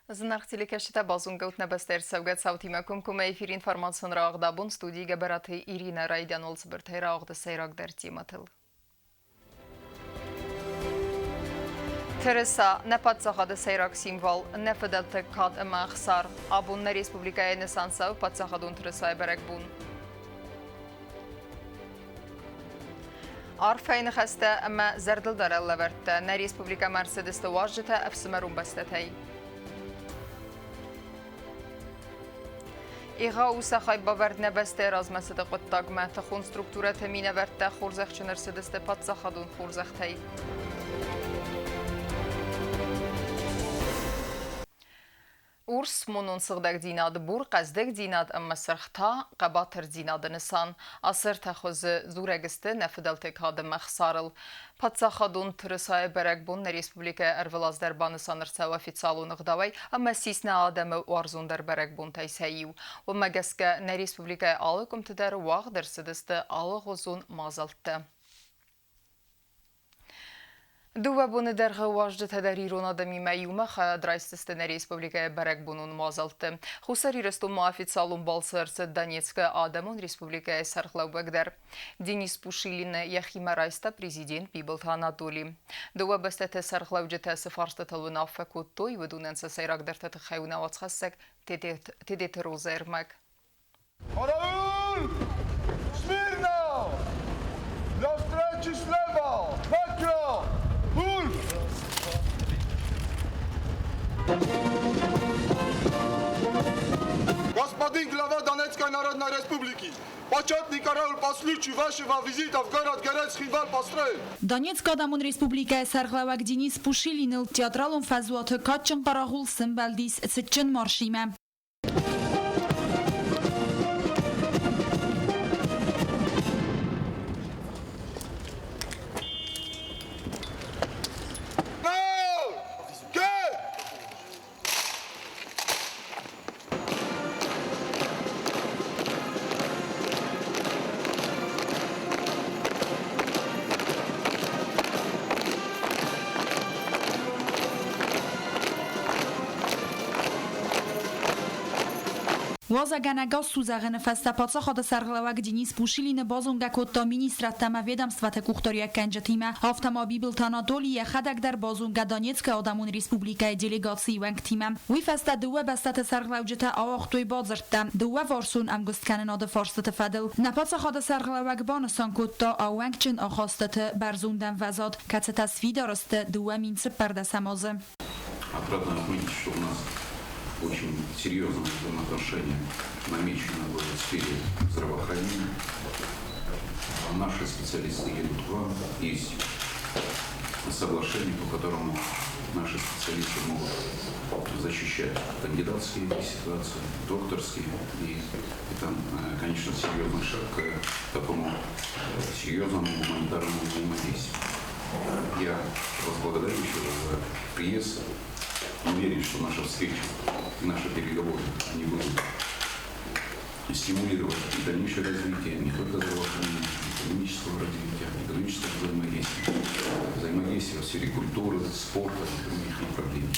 Զնարխցիլի կեշտը բազուն գուտնը բստեր սավգատ սավթիմը կումկում է իվիր ինվարմացիոն ռաղդաբուն ստուդի գաբարատի Իրինա Ռայդյան ոլսբրդ հերաղդը սեյրակ դերցի մտել։ Թերեսա նեպատծախադը սեյրակ սիմվալ նեվդելտը կատ մաղսար աբունն ռեսպուբլիկայի նեսանսավ պատծախադուն թրեսայ բերեք բուն։ Արֆային խստը մը զերդլ դարել լևերտը նե ռեսպուբլիկա Մերսեդեսը վաժջտը əfsımerun բստետեի։ Իղա ուսախայ բավերդնե բստե ռազմասը դղոտտագ մətə խոնստրուկտուրը թեմինə վերտə խորզեղչներ սդստե պատծախադուն խորզեղթեի։ Ուրս մոնոն սղդակ դինադ բուր qəzdək դինադ əmməsirxta qəbatır դինաdı նսան ասր թախոզը զուրեգստը նəfıdəltək hadı məxsarıl պատծախադուն թրսայ բերեկբուն ռեսպուբլիկա Ervelazdərbanı sanırsəv ofitsialun ղդավայ əmməsisnə adamı uarzundar բերեկբուն taysayiu və məgəskə nə ռեսպուբլիկա alı kumtidər vağdır sıdısты alı ғozun mazaltdı. Դուվա բունը դերղը ուաժջը թեդար իրոն ադամի մայումը խայադրայստստը ռեսպուբլիկայի բերեք բունուն մազալտը։ Խուսար իրստում օֆիցալում բալսարսը Դանեցկը ադամուն ռեսպուբլիկայի սարխլավբագդար։ Դենիս Պուշիլինը եղիմարայստա պրեզիդենտ Բիբլթ Անատոլի։ Դուվա բստեթե սարխլավջը թեսը ֆարստը թլվն աֆակոտոյ վդունենսը սայրակ դերթը խայունավաց խասեք տեդետ ռոզերմակ։ Raul! Smirna! Навстречу слева! Макро! Пуль! Господин глава Донецкой Народной Республики, почетный король по случаю вашего визита в город Герец-Хинвал построен. Донецк адамун республикая сарглавак Денис Пушилин театралун фазуаты катчын қарағул сымбалдис сытчын маршима. Возаганага сузагын фастапаца хода сарглавак Денис Пушилин базунга котта министраттама ведомствата кухтория канжатима автомобиль Анатолия хадак дар базунга Донецка адамун республикай делегации вангтима ви фаста дуа бастата сарглавжта авахтуй базарта дуа варсун амгустканен ад фарстата фадл напаца хода сарглавак бансан котта авангчин ахастата барзундан вазад кацата свидоросте дуа минцы пардасамозы. Отрадно отметить, что у нас очень серьезное взаимоотношение намечено было в сфере здравоохранения. Наши специалисты едут к вам. Есть соглашение, по которому наши специалисты могут защищать кандидатские диссертации, докторские. И это, конечно, серьезный шаг к такому серьезному гуманитарному взаимодействию. Я вас благодарю еще раз за приезд. Уверен, что наша встреча и наши переговоры они будут стимулировать и дальнейшее развитие не только здравоохранения, экономического развития, экономического взаимодействия в сфере культуры, спорта и других направлений.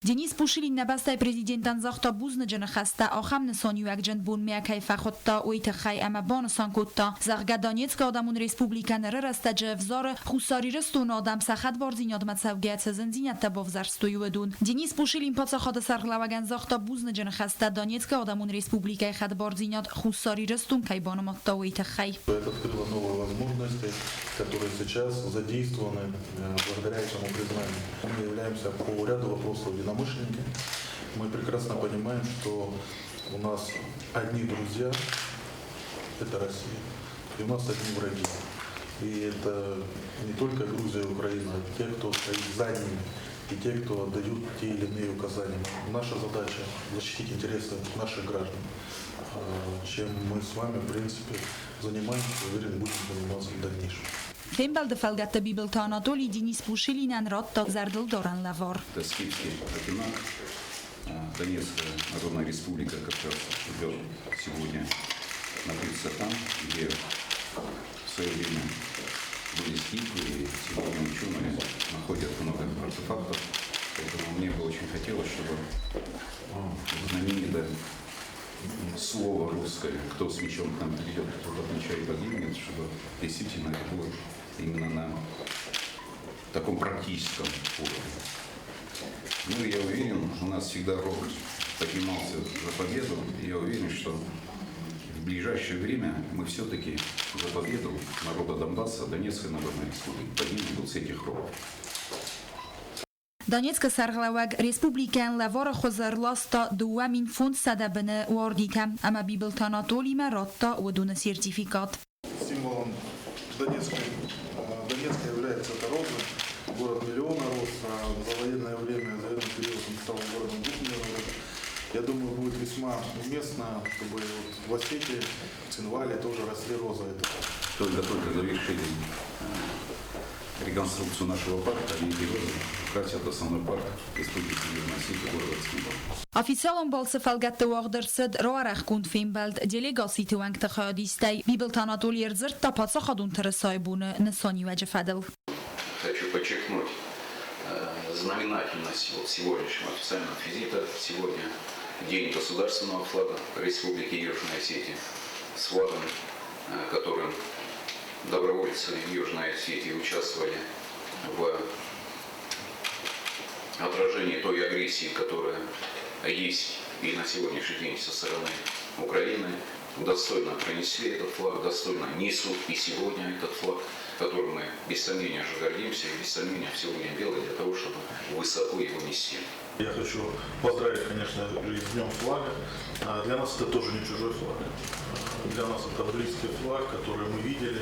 Денис Пушилин набастай президентан захта бузны жана хаста ахам нсон юакжен бун мякай фахотта ойта хай ама бансан котта зарга Донецк адамун республикан раста жевзар хусари рстун адам сахат барзин ядмат савгат зензинят бовзар стоюдун Денис Пушилин паца хада сарглаган захта бузны жана хаста Донецк адамун республикай хат барзинят хусари рстун кай банаматта ойта хай. Это открыло новые возможности, которые сейчас задействованы благодаря этому признанию. Мы являемся по ряду вопросов единомышленники. Мы прекрасно понимаем, что у нас одни друзья – это Россия, и у нас одни враги. И это не только Грузия и Украина, а те, кто стоит за ними, и те, кто отдают те или иные указания. Наша задача – защитить интересы наших граждан, чем мы с вами, в принципе, занимаемся, уверен, будем заниматься в дальнейшем. Фембалда фалгата Библ Анатолий Денис Пушилин Ротта Зардл Доран Лавор. Это скифский одинак. Донецкая Народная Республика как раз идет сегодня находится там, где в свое время были скифы, и сегодня ученые находят много артефактов. Поэтому мне бы очень хотелось хотелось, чтобы знаменитое слово русское, кто с мечом к нам придет, тот от меча и погибнет, чтобы действительно это было именно на таком практическом уровне. Ну и я уверен, у нас всегда рог поднимался за победу, и я уверен, что в ближайшее время мы все-таки за победу народа Донбасса, Донецкой Народной Республики поднимем с этих рогов. Donetsk سرغلوگ ریسپوبلیکن لوار خوزر لاستا دوامین فوند سده بنه واردیکه اما بیبلتانا تولی مراتا و دون سرتیفیکات. Символом Донецка является эта роза. Город миллиона рос, а за военное время, за военный период он стал городом 2 миллионов. Я думаю, будет весьма уместно, чтобы вот в Осетии, в Цинвале тоже росли розы. Только завершили реконструкцию нашего парка, и эти розы украсят основной парк Республики Южная Осетия, города Цинвал. Официалом بالس فلگت واقدرسد روارخ کند فیم بلد دلیگاسی توانگ تخیادیستی بیبلتانا تولی ارزر تا پاتسا خادون ترسای بونه نسانی وجه فدل. Хочу подчеркнуть знаменательность сегодняшнего официального визита. Сегодня День государственного флага Республики Южная Осетия с флагом, которым добровольцы Южной Осетии участвовали в отражении той агрессии, которая есть и на сегодняшний день со стороны Украины. Достойно пронесли этот флаг, достойно несут и сегодня этот флаг, которым мы без сомнения же гордимся и без сомнения все будем делать для того, чтобы высоко его нести. Я хочу поздравить, конечно, с Днем флага. Для нас это тоже не чужой флаг. Для нас это близкий флаг, который мы видели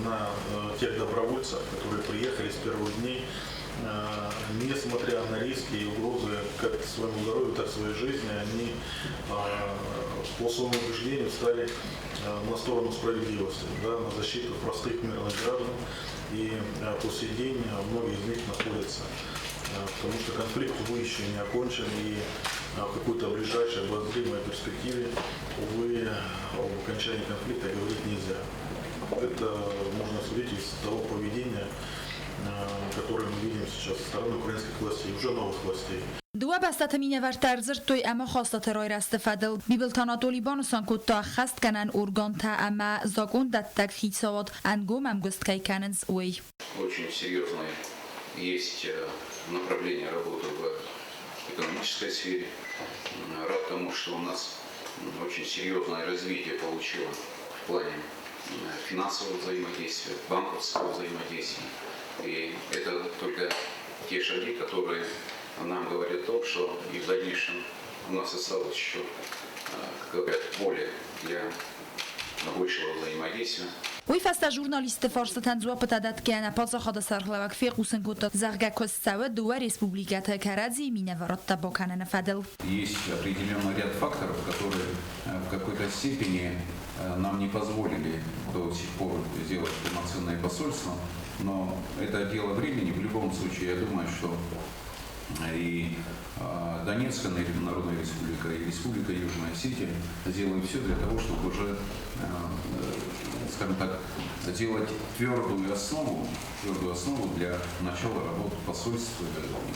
на тех добровольцев, которые приехали с первых дней, несмотря на риски и угрозы как своему здоровью, так и своей жизни, они по своему убеждению встали на сторону справедливости, да, на защиту простых мирных граждан. И по сей день многие из них находятся, потому что конфликт, увы, еще не окончен, и в какой-то ближайшей обозримой перспективе, увы, об окончании конфликта говорить нельзя. Это можно судить из того поведения, которые мы видим сейчас со стороны украинских властей, уже новых властей. دو بسته مینه ور ترزر توی اما خواستات رای رست فدل بیبلتانا تولیبانسان که تا خست کنن ارگان تا اما زاگون دت خیصات انگوم هم گست که کننز وی. Очень серьезное есть направление работы в экономической сфере. Рад тому, что у нас очень серьезное развитие получило в плане финансового взаимодействия, банковского взаимодействия. И это только те шаги, которые нам говорят о том, что и в дальнейшем у нас осталось еще, как говорят, поле для большего взаимодействия. وی فسته ژورنالیست فارس تنزوا پتادت که نپاس خود سرخلوک فیقوسن کت زرگا کستوه دو республиката Карадзи мine воротта боканен фадел. Есть определенный ряд факторов, которые в какой-то степени нам не позволили до сих пор сделать полноценное посольство, но это дело времени. В любом случае, я думаю, что и Донецкая Народная Республика, и Республика Южная Осетия сделают все для того, чтобы уже, скажем так, сделать твердую основу для начала работы посольства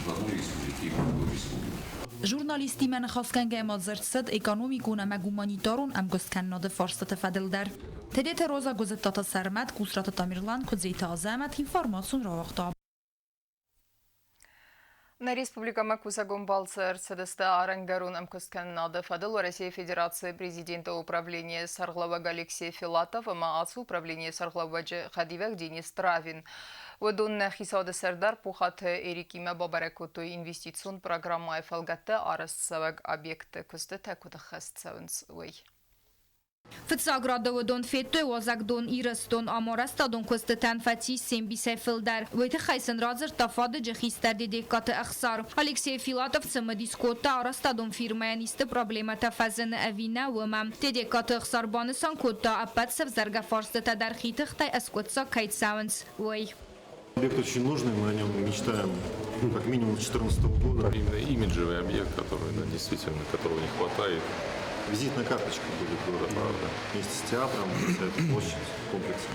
в одной республике и в другой республике. ژورنالیستی من خواست کنگه مازرسد اکانومیکونه مگومانیتارون ام گست کنناده فارس تفدل در تدیت روزا گزتاتا سرمت کوسرات تامیرلان کدزیت آزامت اینفارماسون را وقتا. На республика Макуса Гумбалцер ЦДСТ Арангарун Амкусканнады Фадыл России Федерации президента управления Сарглаваг Алексей Филатов и Маацу управления Сарглаваджи Хадивег Денис Травин. Удун Хисады Сардар Пухат Эрикима Бабарекуту инвестицион программа Фалгатте Арасаваг объекты Кустета Кудахаст Савенсуэй. فتساگراد و دون فیتو و زگ دون ایرس دون آمارست دون کستتن فتی سیم بیسه فلدر ویت خیسن رازر تفاد جخیستر دیدکات اخسار الکسی فیلاتوف سمدیسکوتا آرست دون فیرمانیست پروبلم تفزن اوینه و مم دیدکات اخسار بانسان کوتا اپت سف زرگ فارست در خیتخ تا اسکوتسا کیت ساونس وی. Объект очень нужный, мы о нем мечтаем как минимум с 2014 года. Именно имиджевый объект, который, да, действительно, которого не хватает. Визитная карточка будет города, правда. Вместе с театром, вся эта площадь комплекса.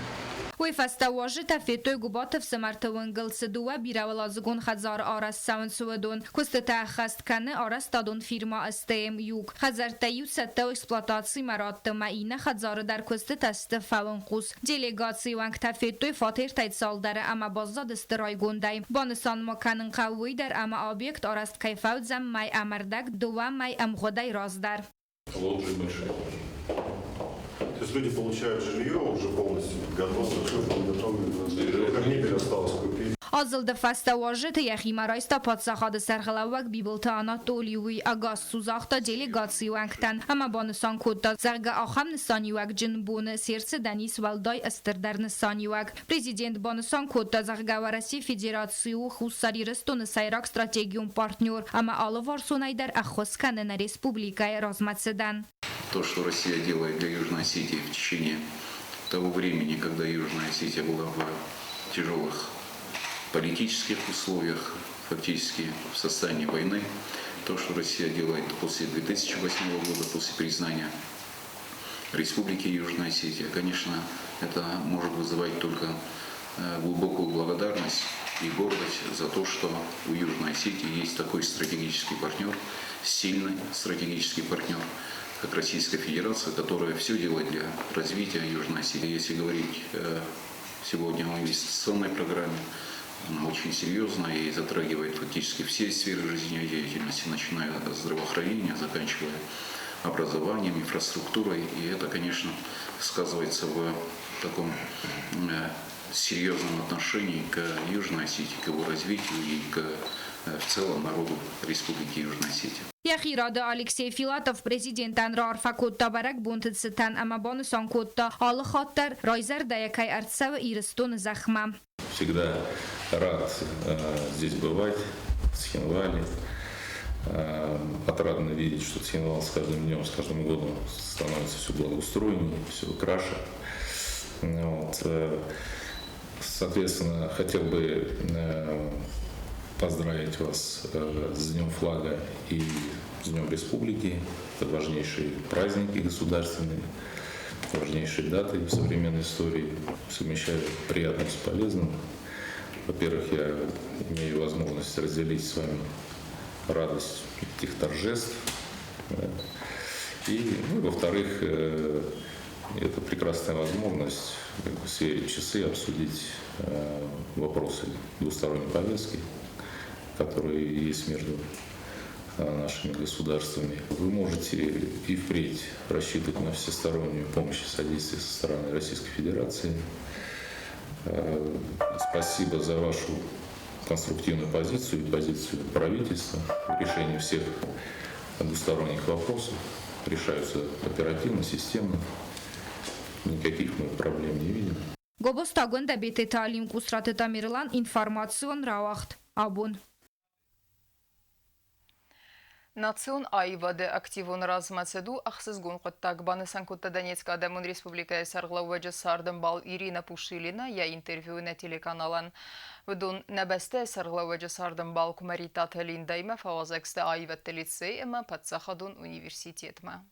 وی فستواژه تفیتوی گبات فسمرت ونگل سدوه بیراولا زگون خزار آرس سون سودون کست تأخست کنه آرس دادون فیرما استیم یوک خزر تیو سته و اکسپلاتاسی مرات معینه خزار در کست تست فونقوس دیلیگاسی ونگ تفیتوی فاتر تایت سال در اما بازداد استرای گونده بانسان مکنن قوی در اما آبیکت آرست کیفاوت زم مای امردک دو مای امغدای رازدر. То есть люди получают жилье уже полностью готовы, как мебель осталось купить. آزل فستواژه تیخی مرایستا پادساخاد سرخلوک بیبلتانا تولیوی اگاس سوزاختا دیلیگاسی ونگتن اما بانسان کودتا زرگ آخم نسانیوک جنبون سیرس دنیس والدای استردر نسانیوک پریزیدنت بانسان کودتا زرگ ورسی فدراسیو خوصاری رستون سایراک استراتیگیون پارتنر اما آلوار سونای در اخوسکنن республикой размацедан. То, что Россия делает для Южной Осетии в течение того времени, когда Южная Осетия была в тяжелых политических условиях, фактически в состоянии войны, то, что Россия делает после 2008 года, после признания Республики Южная Осетия, конечно, это может вызывать только глубокую благодарность и гордость за то, что у Южной Осетии есть такой стратегический партнер, сильный стратегический партнер, как Российская Федерация, которая все делает для развития Южной Осетии. Если говорить сегодня о инвестиционной программе, она очень серьезная и затрагивает фактически все сферы жизнедеятельности, начиная от здравоохранения, заканчивая образованием, инфраструктурой. И это, конечно, сказывается в таком серьезном отношении к Южной Осетии, к его развитию и в целом народу Республики Южная Осетия. یخیراد الکسی فیلاتوف پرزیدنتان را ارفاکوتا برک بونتستان اما بانسان کوتا آل خاطر رایزر دایکای ارتسا و ایرستون زخمه. Всегда рад здесь бывать, в Цхинвале. Отрадно видеть, что Цхинвал с каждым днем, с каждым годом становится все благоустроеннее, все краше. Вот. Соответственно, хотел бы поздравить вас с Днем флага и с Днем Республики. Это важнейшие праздники государственные, важнейшие даты в современной истории. Совмещаю приятное с полезным. Во-первых, я имею возможность разделить с вами радость этих торжеств. И, во-вторых, это прекрасная возможность сверить часы, обсудить вопросы двусторонней повестки, которые есть между нашими государствами. Вы можете и впредь рассчитывать на всестороннюю помощь и содействие со стороны Российской Федерации. Спасибо за вашу конструктивную позицию и позицию правительства в решении всех двусторонних вопросов. Решаются оперативно, системно. Никаких мы проблем не видим. Гобостагон дебите талим кусраты тамирлан информацион рауахт. Абун. Նացիոն այվադը ակտիվոն ռազմացեդու ախսզգուն կտակ բանեսան կոտը Դոնեցկ Ադամոն Ռեսպուբլիկայի սարղլավեջը սարդմբալ Իրինա Պուշիլինա я интервью на телеканалан Вдун небесте сарглаведжа сардмбал кумаритат Линдайма фавазексте айватте лицей эма Патсахадун университетма.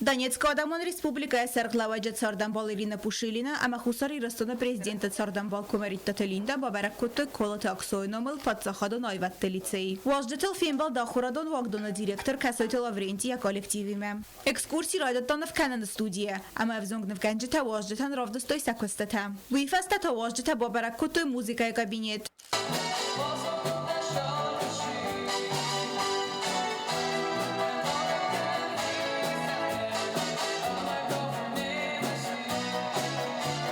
Донецк Адамон Республика Сарглаваджа Цардамбал Ирина Пушилина, ама хусари растона президента Цардамбал Кумариттата Линда бабараккутты колата аксойномыл Патсахадун айватте лицей. Важдетел фембал дахурадон вагдона директор Касойта Лаврентия коллективиме. Экскурсии райдаттан в Канан студия, ама взонгна в Ганджета важдетан равдостой саквестата. Вифастата важдета бабараккутты музыка и кабинет.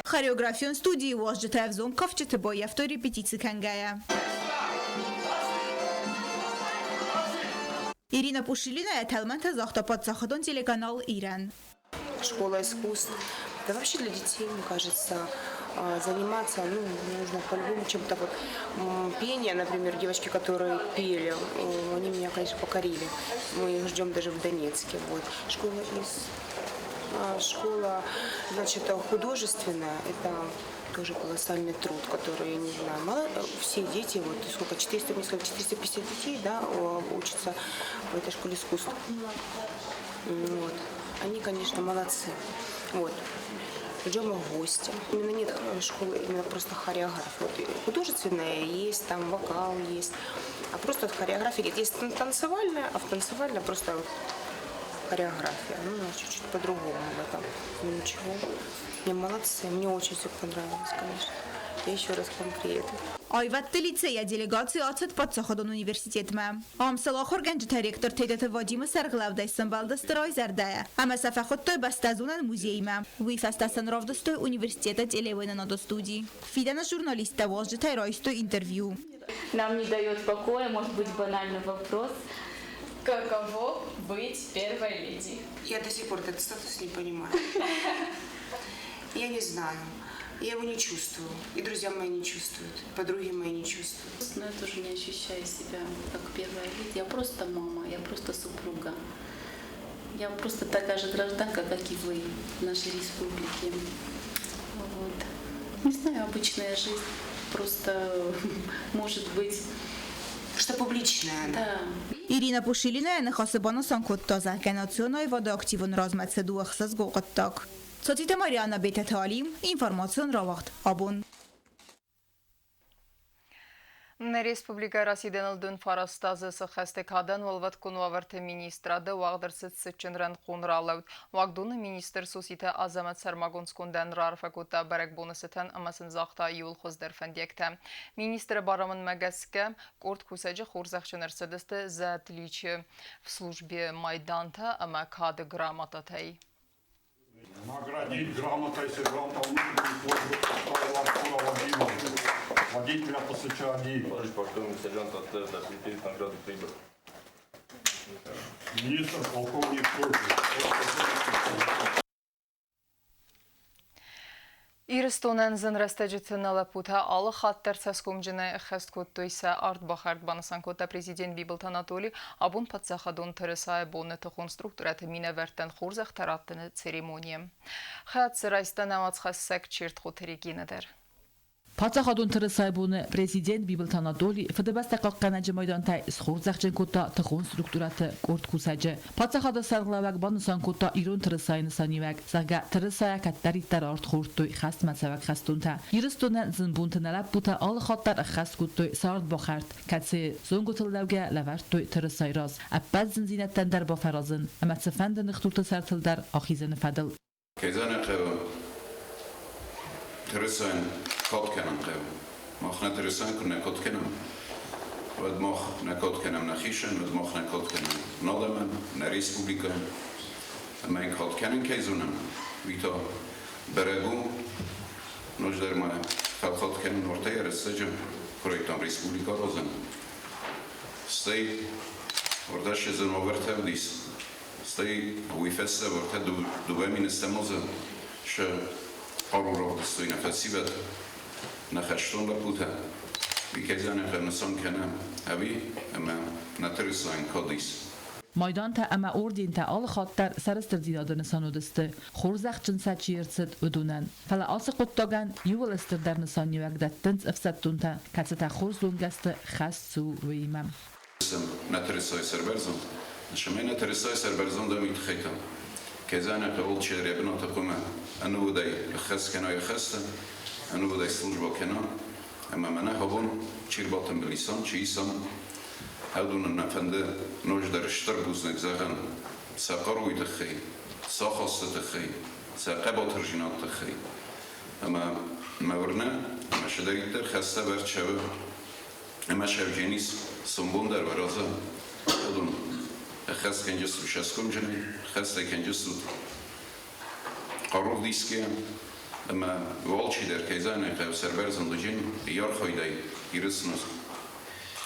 Хореографион студии важдета взон ковчета бой авто репетиции кангая. Ирина Пушилина, Талманта, Захтапад Сахадон, телеканал Иран. Школа искусств. Да вообще для детей, мне кажется, заниматься, нужно по-любому чем-то. Вот, пение, например, девочки, которые пели, они меня, конечно, покорили. Мы их ждем даже в Донецке. Вот. Школа, значит, художественная, это тоже колоссальный труд, который, я не знаю, мало, все дети, вот сколько, 450 детей, да, учатся в этой школе искусств. Вот. Они, конечно, молодцы. Вот. идем в гости. Именно нет школы, именно просто хореография. Вот художественная есть, там вокал есть, а просто хореография. Есть танцевальная, а в танцевальной просто хореография. Ну, чуть-чуть по-другому в этом. Ничего. Мне молодцы, мне очень все понравилось, конечно. Я еще раз конкретно. Ayvat liseya delegatsiyatı Patsakhadan Universitetme. Amsalakhor genç direktor tedet vadimi serglavdaysan baldastroyzerde. Ama safakhotoy bastazunan muzeyme. Vi fastasan ravdastoy Universitetet Elevena до студии. Фидана журналиста возжитай ройсто интервью. Нам не дает покоя, может быть, банальный вопрос. Каково быть первой леди? Я до сих пор этот статус не понимаю. Я не знаю. Я его не чувствую. И друзья мои не чувствуют. Подруги мои не чувствуют. Но я тоже не ощущаю себя как первая леди. Я просто мама, я просто супруга. Я просто такая же гражданка, как и вы в нашей республике. Вот. Не знаю, обычная жизнь. Просто может быть... Что публичное, да. Ирина Пушилина нахасыбана санкотта закенационной вода активон размецеду ахсаз гоqаттак. Соците Мариана Бететалим, информацион равахт абун. Республика Расиденелдун фарастазы сахастекадан волват кунуаварты министрады вагдырсыт сычынран кунралаут. Вагдуны министр сусита азамат сармагонскундан рарфакута барак бонусытан амасын захта юл хоздерфандекта. Министр барамын магаске корт кусаджи хорзахчынырсыдысты за отличие в службе Майданта ама кады грамотатай. Наградить грамотой сержанта водителя по сочетанию. Сержанта прикрепить награду прибыл. Министр, полковник службы. Ирстонен зенрестеджитен алапута алы хаттер саскомжine хесткоттойса арт бахарт банасанкота президент Бибилт Анатолий абун патсахадон тересай боннеты конструктураты миневертен хорзах тараттыны церемония. Хат сырайстан амацхассак чирт хотерегинедер. Патсахадон тересайбуны президент Бибилт Анатолий фдбаста какканаджи майдантай схорзахчен кота тхон структураты корт кусаджи. Патсахада сарглавак банусан кота ирон тересайны санивак сага тересая каттариттар арт хорттой хаст мацавак хастунта. Ирстонен зынбунтыналап бута ал хаттар хаст коттой сард бахарт катсе зонготылдавга лаварттой тересайраз. Аппаз зинзинаттан дар ба фаразын аматсфандын хтурты сартылдар ахизын фадыл. Кезана қева тересайн کات کنم قیام ماخ نترسان کن نکات کنم ود ماخ نکات کنم نخیشن ود ماخ نکات کنم نادمن نریسپوبلیکا اما این کات کنن کیزونم ویتا برگو نوش در ما خلقات کنن ورته رسجم پرویکتام ریسپوبلیکا روزن ستی وردش زن ورته ودیس ستی ویفسته ورته دوبامین استمازه شه قارو رو دستوی نفسی بد نخشتون بپوته بیکیزانه خرنسان کنم هوی اما نترسان کادیس Майдан та ама орден та ал хаттар сарыстыр динадыны санудысты. Хорзах чынса чиерцит өдунан. Фала асы қоттаган ювал ыстырдарны санювагдаттынц ыфсаттунта кацата хорзлунгасты хас су веймам. نترسای سربرزان شما نترسای سربرزان دمید خیتم کیزانه قول چهره بنا تقومه انو بودای خست کنای خسته انو بودای سلوجبا کنا اما منه هبون چیر باتم بلیسان چیسان هدون نفنده نوش در شتر بوزنک زغن ساقروی تخی ساخاست تخی ساقبا ترجینات تخی اما مورنه اما شدریتر خسته برد شوه اما شوجینیس سنبون در برازه هدون خست کنجه سو شسکم جنی خسته کنجه سو قروف دیسکه اما والچی در کیزانه خیو سربرزن دو جن یار خویده ایرسنوز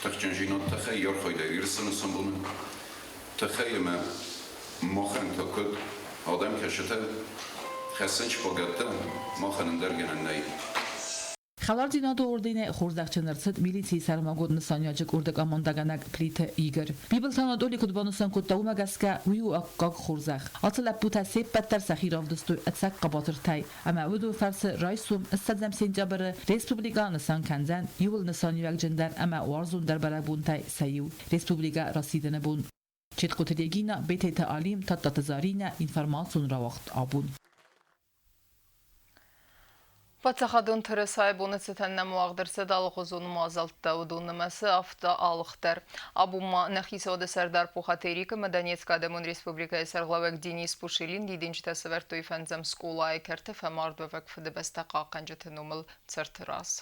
تخجن جینات تخی یار خویده ایرسنوزم بونه تخی اما ماخن تا کد آدم کشته خستنچ باگته ماخن درگنن نی Xalar dinadı ordine xorzaqçınırsıd milisiya sarmagod nısanyacık ordak amandaganag plite Igor. Bibel Anatoli kudbanusan kutta gaska uyu akkag xorzaq. Atılap buta seppattar sahiravdıstoy atsak qabatırtay. Ama udu farsı raysum ıssadzam sencabarı Respublika nısan kanzan yuvul nısanyag jindar ama warzun darbara buntay sayu. Respublika rasidene bun. Çetkotelegina BTT alim tattatazarina informasyon ravaqt abun. Պատսախադուն թրսայբոնեցը թեննեմ ուաղդրսը դալղոզուն մազալտը ուդուն նմեսը ավտա ալղտեր։ Աբումma նխիսոդը սերդար պուխատերիկը մդանիեցկա դեմուն Ռեսպուբլիկայի սերղլավեք դինիս պուշիլին դիդինչ տեսվերտույ ֆենձեմ սկուլայի կերտը ֆեմարդովեք ֆդբեստակա կանջըթնումլ ծրթրաս։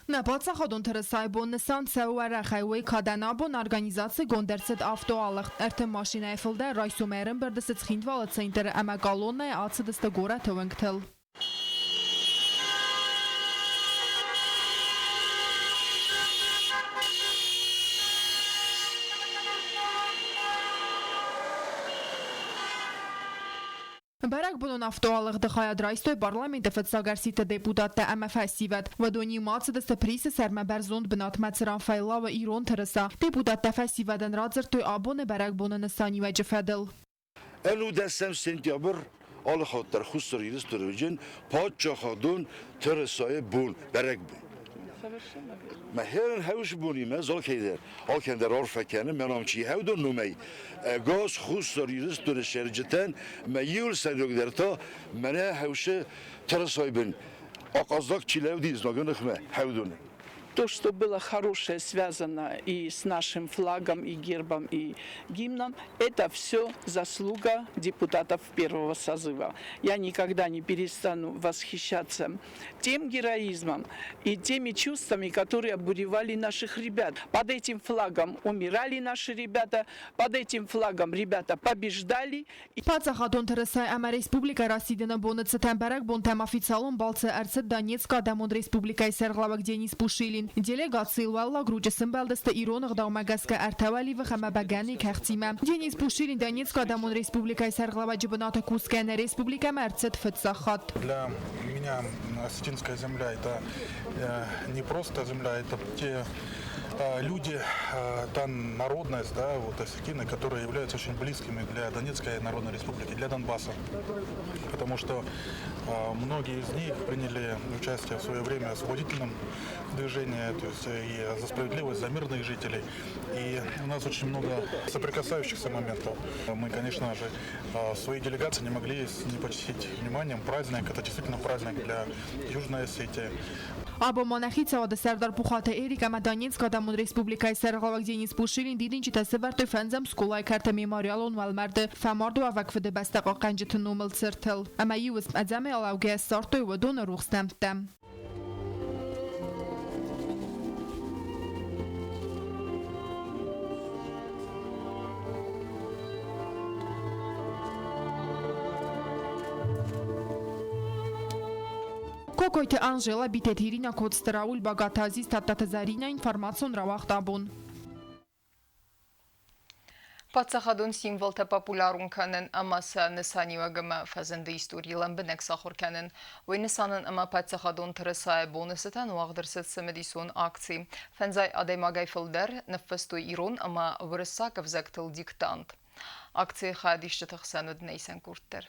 На Պատսախադուն թրսայբոն նսան ծեուարախայվեի կադանաբոն արգանիզացի գոնդերցետ ավտոալղ էրթեմ մաշինայ ֆլդե ռայսումերն բրդսից խինդվալը ծեինտերը əməkալոննայ ացı դստը գորա թվնքթել։ Բարակ բունոն ավտոալղ դխայադրայստոյ պարլամենտը ֆծագարսիտը դեպուտատը MFS-իվետ վադոնի մացը դստը պրիսը սերմաբերզոնդ բնատմացրան ֆայլավը իրոն թրսա դեպուտատը FS-իվետն ռածրտոյ աբոն է բարակ բունոն նսանի վեջը ֆեդել։ Elú deszem sentябr alxatlar xustoriris törücün padşahadun törüsayı bun berek bun. Ma herin havuş bunime zalkeyder. Alkender arfekeni menamçi havdun numey. Gaz xustoriris törüşerceten ma yul senogder ta mene havşı törüsayı bun. Akazdak çilevdiz naganıkme havdun. То, что было хорошее, связано и с нашим флагом, и гербом, и гимном, это все заслуга депутатов первого созыва. Я никогда не перестану восхищаться тем героизмом и теми чувствами, которые обуревали наших ребят. Под этим флагом умирали наши ребята, под этим флагом ребята побеждали. Պատսախադուն թրսայ ամա Ռեսպուբլիկա Ռասիդենը բոնը ցտեմբարակ բոնտեմ օֆիցիալոն բալցը արցը Դոնեցկա դամոն Ռեսպուբլիկայի սերղլավակ Դենիս Պուշիլին Делегация Луэлла Груджа Симбалдеста Ирона Гдамагаска Артавали Вахамабагани Кахтима. Денис Пушилин Донецкая Дамон Республика и Сарглава Джибаната Кускана Республика Мерцет Фетсахат. Для меня осетинская земля это не просто земля, это те люди, та народность, да, вот осетины, которые являются очень близкими для Донецкой Народной Республики, для Донбасса. Потому что многие из них приняли участие в свое время в освободительном движении, то есть и за справедливость, за мирных жителей. И у нас очень много соприкасающихся моментов. Мы, конечно же, своей делегации не могли не почтить вниманием праздник. Это действительно праздник для Южной Осетии. Або монахица ода Сердар Пухата Эрика Донецкая Дамон Республика и Сарглавак Денис Пушилин дидин чи тасвертоy фензем скулай карта мемориалон валмард фамардо авак фде бастаqa qanjtnuml циртел. Ama yus adzame alauge sortoy wadon ruxstamtam. Կոկոյթը Անժելա Բիտեթիրինա Կոստրաուլ Բագաթազի Ստատատազարինա ինֆորմացիոն Ravaqtabun Պատսախադուն սիմվոլ թե պապուլարուն կանեն ամասը նսանիվա գմը ֆազնդի իստուրիլան բնեք սախոր կանեն ոյ նսանն ամա պատսախադուն թրսայ բոնսը տան ուաղդրսետ սմդիսուն ակցի ֆենզայ ադեմագայ ֆլդեր նֆստույ իրոն ամա վրսակ վզակտլ դիկտանտ ակցի խադիշը թխսանուդ նեյսեն կուրտեր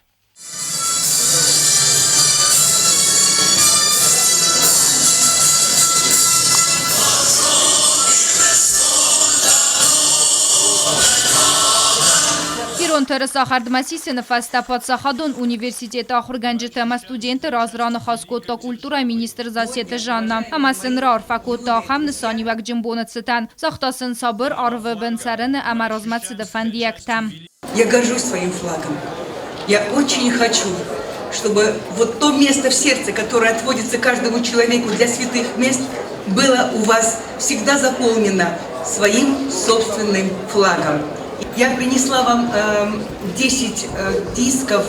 Իրոն թրսախարդմասիսը նվաստա Պատսախադուն ունիվերսիտետ ախուրգանջիտ ամա ստուդենտը ռազրանը խասկոտա կուլտուրա մինիստր զասյետը ժաննա ամասն ռարֆակոտա ախամ նսանիվակ ջմբոնը цитан սախտասն սաբր արվը բնցարանը ամա ռազմացը դվանդիակտամ Я горжусь своим флагом. Я очень хочу, чтобы вот то место в сердце, которое отводится каждому человеку для святых мест, было у вас всегда заполнено своим собственным флагом. Я принесла вам 10 дисков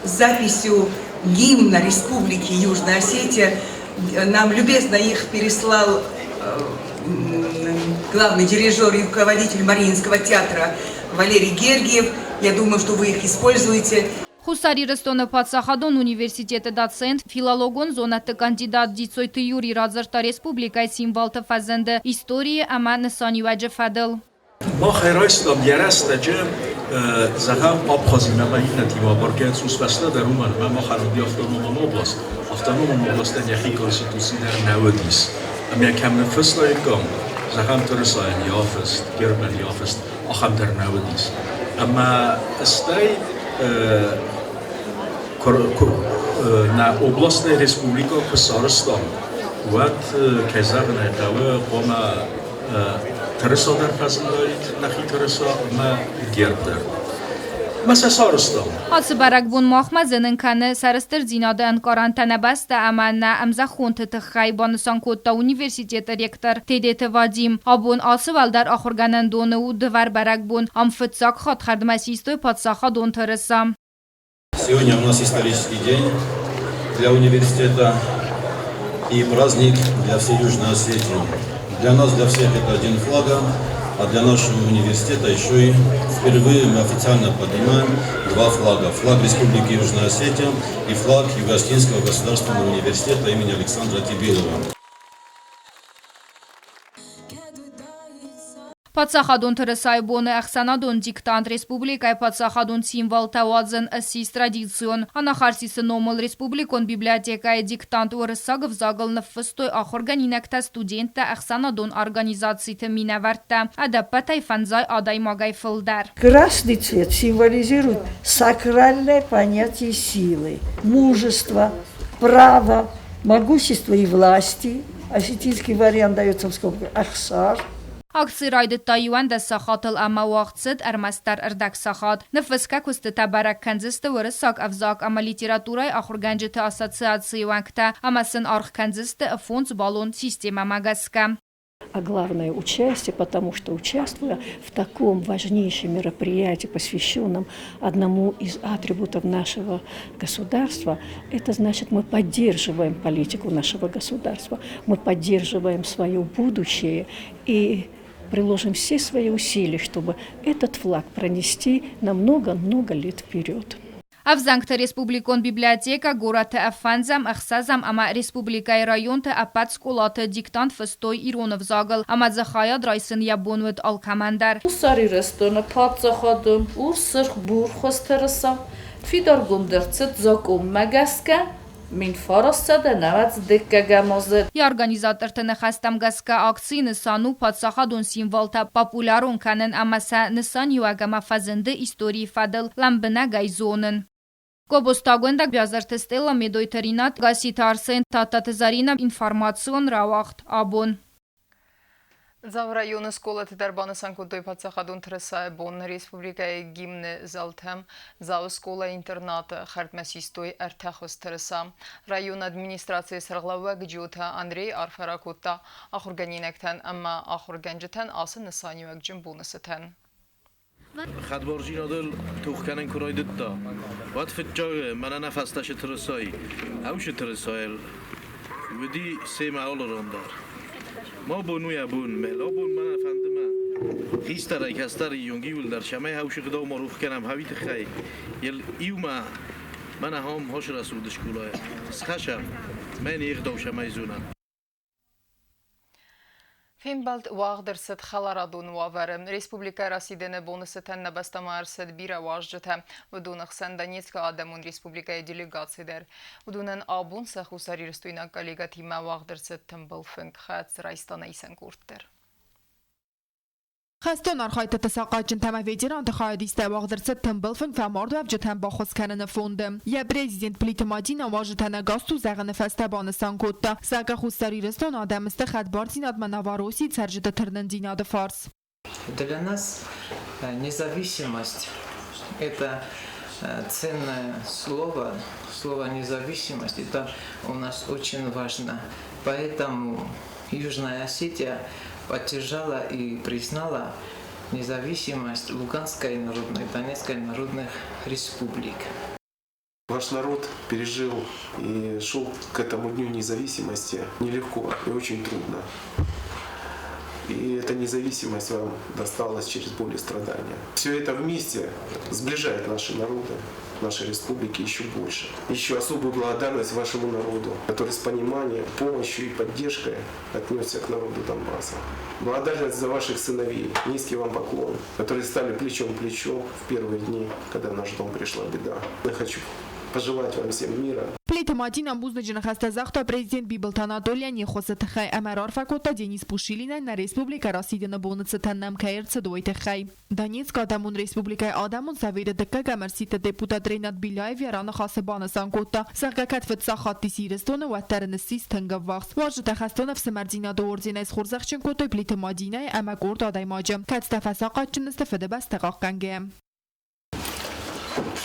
с записью гимна Республики Южная Осетия. Нам любезно их переслал главный дирижер и руководитель Мариинского театра Валерий Гергиев. Я думаю, что вы их используете. Խուսարի Ռստոնը Պատսախադուն ունիվերսիտետը դացենտ ֆիլոլոգոն զոնատը կանդիդատ դիցոյթը յուրի ռազրտա ռեսպուբլիկայի սիմվալտը ֆազանդը իստորիը ամա նսանիվաջը ֆադել ما خیرایستم یرستجه زخم آبخازینه و این نتیما برکه سوس بسته در اومن و ما خرابی افتانوم اوبلاست افتانوم اوبلاست یخی کانستیتوسی در نودیس اما کم نفس لایگام زخم ترساین یافست گربن یافست آخم در نودیس اما استی на областной республика Хусарстан. Вот кезагна этого кома Teresa در فضلایت نخی ترسا ما گردر مثل سارستان حادثه برگ بون ماخمزنن کنه سرستر زیناده انکارانتنه بسته اما نه امزه خونت تخی بانسان کود تا اونیورسیتیت ریکتر تیدیت وادیم آبون آسوال در آخرگنن دونه و دوار برگ بون ام فتساک خود خرد مسیستوی پادساخا دون ترسا. Сегодня у нас исторический день для университета и праздник для всей Южной Осетии. Для нас, для всех это один флаг, а для нашего университета еще и впервые мы официально поднимаем два флага. Флаг Республики Южная Осетия и флаг Юго-Осетинского государственного университета имени Александра Тибилова. پادساخادون ترسای بونه اخسانادون دیکتانت ریسپوبلیکای پادساخادون سیمبال توازن اسیس ترادیسیون انا خارسیس نومل ریسپوبلیکون بیبلیاتیکای دیکتانت ورساگف زاگل نفستوی آخرگانینکتا студента اخسانادون ارگانизации минаверта адапатай фанзай адай магай филдар. Красный цвет символизирует сакральное понятие силы, мужества, права, могущества и власти. Осетинский вариант дается в скобках ахсар. Акции райдет таюан да сахатл ама вaqtsid армастар ардак сахат. Нефеска кусты табарак канзисты вырысак авзак ама литературай ахурганджиты ассоциации ванкта амасын арх канзисты фонд баллон система магаска. А главное участие, потому что участвуя в таком важнейшем мероприятии, посвященном одному из атрибутов нашего государства, это значит, мы поддерживаем политику нашего государства, мы поддерживаем свое будущее и приложим все свои усилия, чтобы этот флаг пронести на много-много лет вперед. Авзангта республикон библиотека гората афанзам ахсазам ама республикай районта апат сколата диктант фстой иронов загал ама захая драйсын ябонвет алкамандар. Усари рестона патсахадым урсырх бурхостерса фидар гундерцет заком магаска Min farastada navac dekkagamazet. И организаторты нахастам гаска акции нысану подсахадун символта популярун канен амаса нысан юагама фазынды истории фадыл ламбына гайзонын. Гобостагуэнда бязарты стелла медойтеринат гаситарсен тататызарина информацион равахт абон. Зав районы сколаты дарбаны санкутой подсахадун тресай бон республикай гимны залтем зав скола интерната хартмасистой артахос треса. Район администрации сарглава гджута Андрей Арфаракута ахурганинектен амма ахурганжетен асын нысанюак джимбунысетен. خدبارجی نادل توخ کنن کرای دتا وقت فتجای من نفستش ترسایی اوش ترسایل ودی سه معال راندار ما بونوی بون ملا بون من فندم خیستر کستر یونگی ول در شمه هوش خدا معروف کنم هویت خی یل ایوما من هم هاش رسول شکولای سخشم من یخداو شمه زونم Финбалт вагдерсет халарадун ваверем. Республика расидене бонусетен набастамарсет бира важжете. Вдунахсен Донецка адамун республика делегациидер. Вдунен абун сахусаrirstuina коллега тима вагдерсет тембалфинг хats райстана исен курттер. خستون آرخایت تساقاچن تمویجران تخایدیسته واغدرست تنبلفن فمارد و افجتن با خسکنن فوندم. یا پرزیدنت پلیتماجی نواجتن گاستو زغن فسته بانستان کتا. ساقا خستاری رستون آدم است خدبارتین ادمن نواروسی ترجده ترنن دیناد فارس. Для нас независимость – это ценное слово, слово независимость, это у нас очень важно. Поэтому Южная Осетия поддержала и признала независимость Луганской народной, Донецкой народных республик. Ваш народ пережил и шел к этому дню независимости нелегко и очень трудно. И эта независимость вам досталась через боль и страдания. Все это вместе сближает наши народы, наши республики еще больше. Еще особую благодарность вашему народу, который с пониманием, помощью и поддержкой отнесся к народу Донбасса. Благодарность за ваших сыновей, низкий вам поклон, которые стали плечом к плечу в первые дни, когда в наш дом пришла беда. Я хочу пожелать вам всем мира. Плейта Матина Бузнеджина Хастазахта президент Библтан Анатолиян Ехосетхай Амарар Факота Денис Пушилина на республика Расидина Бонацетаннам Каирца Дуйтхай. Донецк Адамун республика Адамун Савида Декка Марсита депутат Ренат Биляев Ярана Хасебана Санкота Сагакат Фетсахати Сиристона Ватарнсис Тангавахс Важта Хастона в Самардина Дордина из Хурзахченкото Плейта Мадина Амакурт Адаймаджа Катстафасакатчин Стафедебас Такаканге.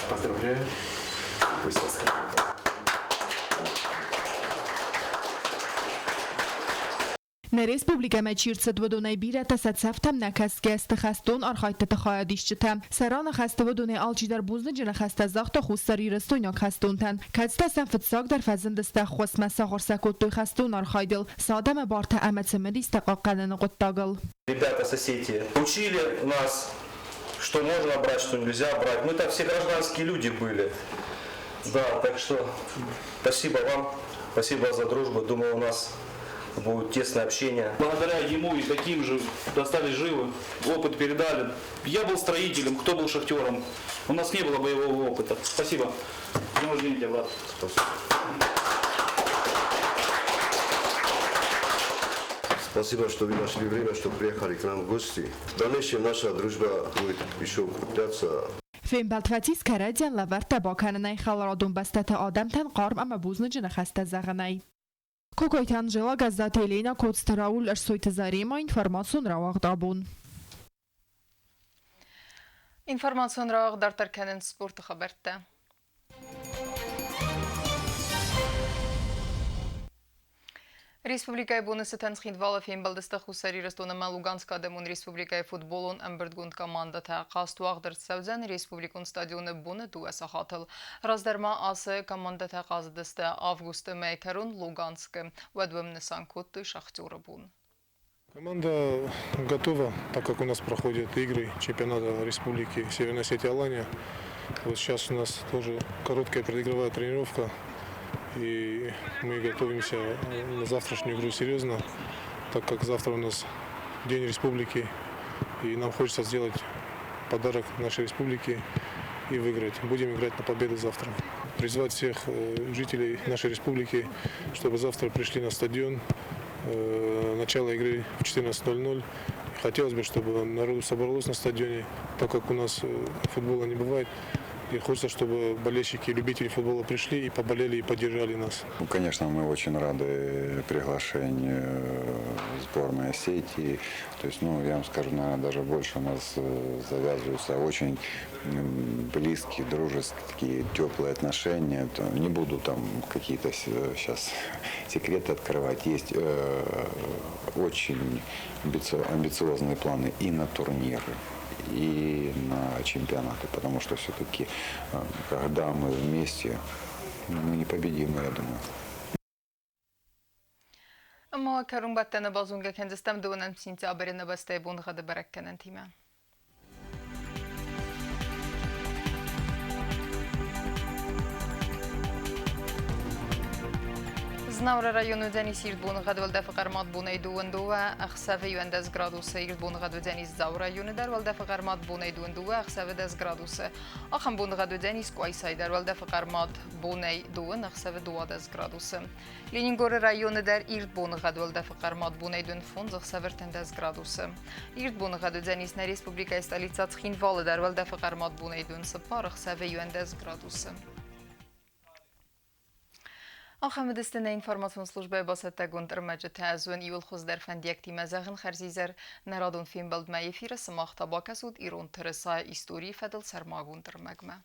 Поздравляю. Пусть вас хранит. На республика Мачирца дводонай бира тасацафтам накаске стахастон архайта тахаядишчтам сарана хастоводоне алчидар бузнеджина хастазахта хустари рестойна хастонтан кацта санфтсаг дар фазендста хосмаса хорсакоттой хастон архайдел садам барта амацемеди стақаққанан qottagал. Ребята с Осетии учили нас, что можно брать, что нельзя брать. Мы там все гражданские люди были. Да, так что спасибо вам, спасибо за дружбу. Думаю, у нас будет тесное общение. Благодаря ему и таким же остались живы, опыт передали. Я был строителем, кто был шахтером. У нас не было боевого опыта. Спасибо. С днем рождения, брат. Спасибо. Спасибо, что вы нашли время, что приехали к нам в гости. В дальнейшем наша дружба будет еще укрепляться. Фембалтватис Карадян Лаварта Баканай Халарадун Бастата Адамтан Қарм ама Бузнеджина Хастазағанай. Кокойт Анжела газета Елена Коцтараул Арсойта Зарима информацион Равагдабун. Информацион Равагдар Кенен спорт хабарта. Республикай бонусетен схиндвала фембалдыста хусари растонама Луганска демон республикай футболон амбырдгунд командата қастуағдыр сәузен республикон стадионы боны дуэса хатыл. Раздарма асы командата қаздысты августы мейкерун Луганскы вәдвім Нисан Котты шахтёры бун. Команда готова, так как у нас проходят игры чемпионата Республики Северной Осетия Алания. Вот сейчас у нас тоже короткая предыгровая тренировка. И мы готовимся на завтрашнюю игру серьезно, так как завтра у нас День Республики, и нам хочется сделать подарок нашей республике и выиграть. Будем играть на победу завтра. Призвать всех жителей нашей республики, чтобы завтра пришли на стадион. Начало игры в 14:00. Хотелось бы, чтобы народу собралось на стадионе, так как у нас футбола не бывает. И хочется, чтобы болельщики и любители футбола пришли и поболели, и поддержали нас. Конечно, мы очень рады приглашению сборной Осетии. То есть, я вам скажу, наверное, даже больше у нас завязываются очень близкие, дружеские, такие теплые отношения. Не буду там какие-то сейчас секреты открывать. Есть очень амбициозные планы и на турниры, и на чемпионаты, потому что все-таки, когда мы вместе, мы непобедимы, я думаю. Ama karun battana bazunga kendistem dönem sentyabrına bastay bun gada barakkenen tima. Znavra rayonu deniz sirt bun gada valda faqarmat bunay duwandua akhsave yuandas gradus sirt bun gada deniz zavra rayonu dar valda faqarmat bunay duwandua akhsave 10 gradus akham bun gada deniz qoysay dar valda faqarmat bunay duwan akhsave 20 gradus Leningor rayonu dar irt bun gada valda faqarmat bunay dun fond akhsave 10 gradus irt bun gada deniz na respublika stolica Txinval dar valda faqarmat bunay dun spar akhsave 10 gradus Ахамедистіне информацион службай басатта гонтар мәджеті әзуін иул хуздер фәндиякти мәзәғін қәрзизер нарадон фембалд мәйефирі сымақта бакасуд ирон тұрыса истории фәділ сармагун тұрмәгмә.